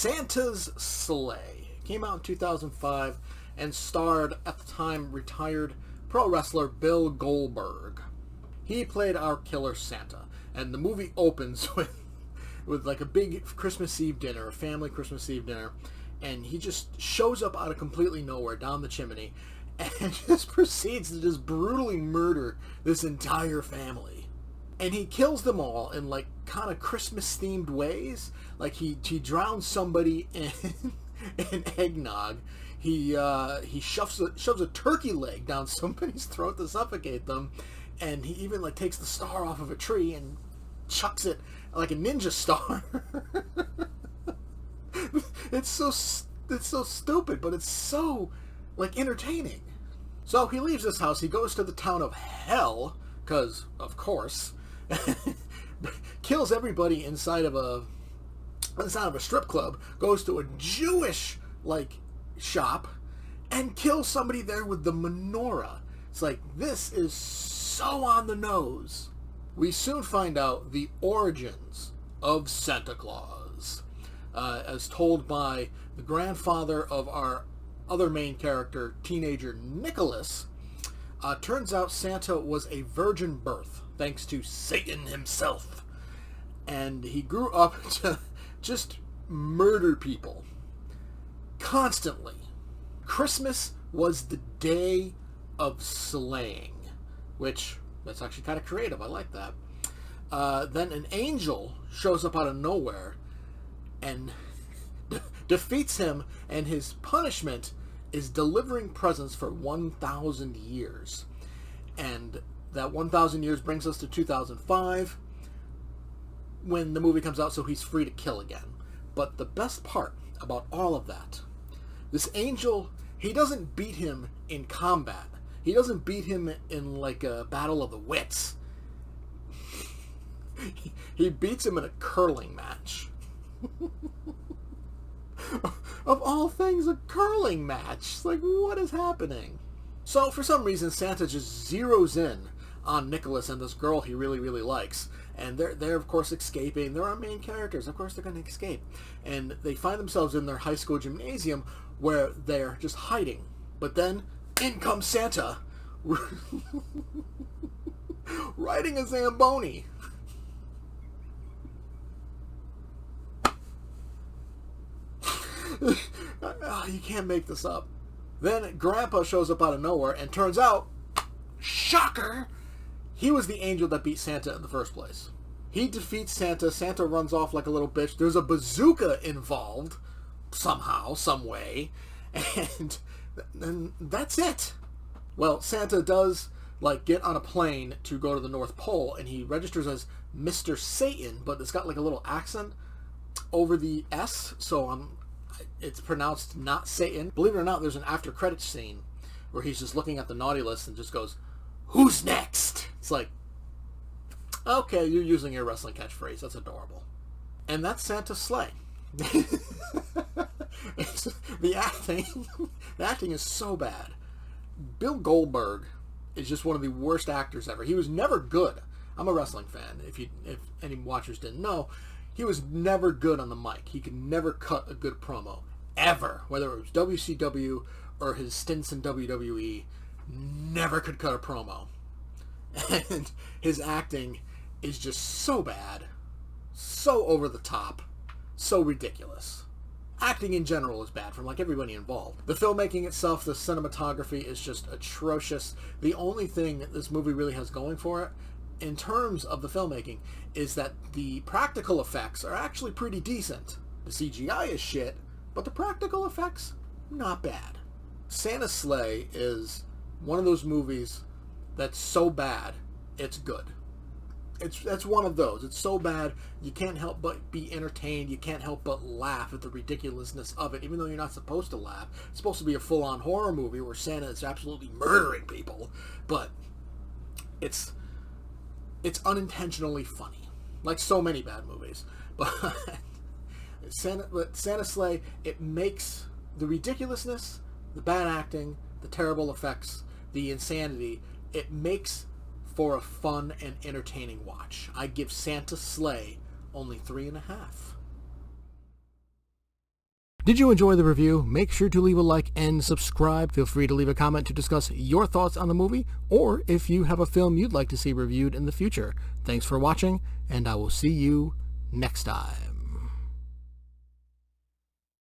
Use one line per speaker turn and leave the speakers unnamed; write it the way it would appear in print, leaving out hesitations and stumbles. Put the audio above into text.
Santa's Sleigh. It came out in 2005 and starred, at the time, retired pro wrestler Bill Goldberg. He played our killer Santa, and the movie opens with like a big Christmas Eve dinner, a family Christmas Eve dinner, and he just shows up out of completely nowhere down the chimney and just proceeds to just brutally murder this entire family. And he kills them all in like kind of Christmas themed ways. Like he drowns somebody in eggnog. He shoves a turkey leg down somebody's throat to suffocate them, and he even like takes the star off of a tree and chucks it like a ninja star. It's so stupid, but it's so like entertaining. So he leaves this house. He goes to the town of Hell, because of course, kills everybody inside of a strip club. Goes to a Jewish like shop and kills somebody there with the menorah. It's like, this is so on the nose. We soon find out the origins of Santa Claus, as told by the grandfather of our other main character, teenager Nicholas. Turns out Santa was a virgin birth, thanks to Satan himself. And he grew up to just murder people constantly. Christmas was the day of slaying, which, that's actually kind of creative. I like that. Then an angel shows up out of nowhere and defeats him, and his punishment is delivering presents for 1,000 years. And that 1,000 years brings us to 2005, when the movie comes out, so he's free to kill again. But the best part about all of that, this angel, he doesn't beat him in combat. He doesn't beat him in like a battle of the wits. He beats him in a curling match. Of all things, a curling match. Like, what is happening? So, for some reason, Santa just zeroes in on Nicholas and this girl he really, really likes. And they're of course, escaping. They're our main characters. Of course, they're going to escape. And they find themselves in their high school gymnasium where they're just hiding. But then, in comes Santa, riding a Zamboni. Oh, you can't make this up. Then Grandpa shows up out of nowhere, and turns out, shocker, he was the angel that beat Santa in the first place. He defeats Santa. Santa runs off like a little bitch. There's a bazooka involved, somehow, some way, and that's it. Well, Santa does like get on a plane to go to the North Pole, and he registers as Mr. Satan, but it's got like a little accent over the S, so it's pronounced not Satan. Believe it or not, there's an after credits scene where he's just looking at the naughty list and just goes, "Who's next?" It's like, okay, you're using your wrestling catchphrase. That's adorable. And that's Santa's sleigh. The acting is so bad. Bill Goldberg is just one of the worst actors ever. He was never good. I'm a wrestling fan. If any watchers didn't know, he was never good on the mic. He could never cut a good promo. Ever. Whether it was WCW or his stints in WWE, never could cut a promo. And his acting is just so bad, so over the top, so ridiculous. Acting in general is bad from like everybody involved. The filmmaking itself, the cinematography is just atrocious. The only thing that this movie really has going for it, in terms of the filmmaking, is that the practical effects are actually pretty decent. The CGI is shit, but the practical effects, not bad. Santa's Sleigh is one of those movies that's so bad, it's good. That's one of those. It's so bad, you can't help but be entertained. You can't help but laugh at the ridiculousness of it, even though you're not supposed to laugh. It's supposed to be a full-on horror movie where Santa is absolutely murdering people, but it's unintentionally funny, like so many bad movies. But Santa's Sleigh, it makes the ridiculousness, the bad acting, the terrible effects, the insanity, it makes for a fun and entertaining watch. I give Santa's Sleigh only 3.5. Did you enjoy the review? Make sure to leave a like and subscribe. Feel free to leave a comment to discuss your thoughts on the movie, or if you have a film you'd like to see reviewed in the future. Thanks for watching, and I will see you next time.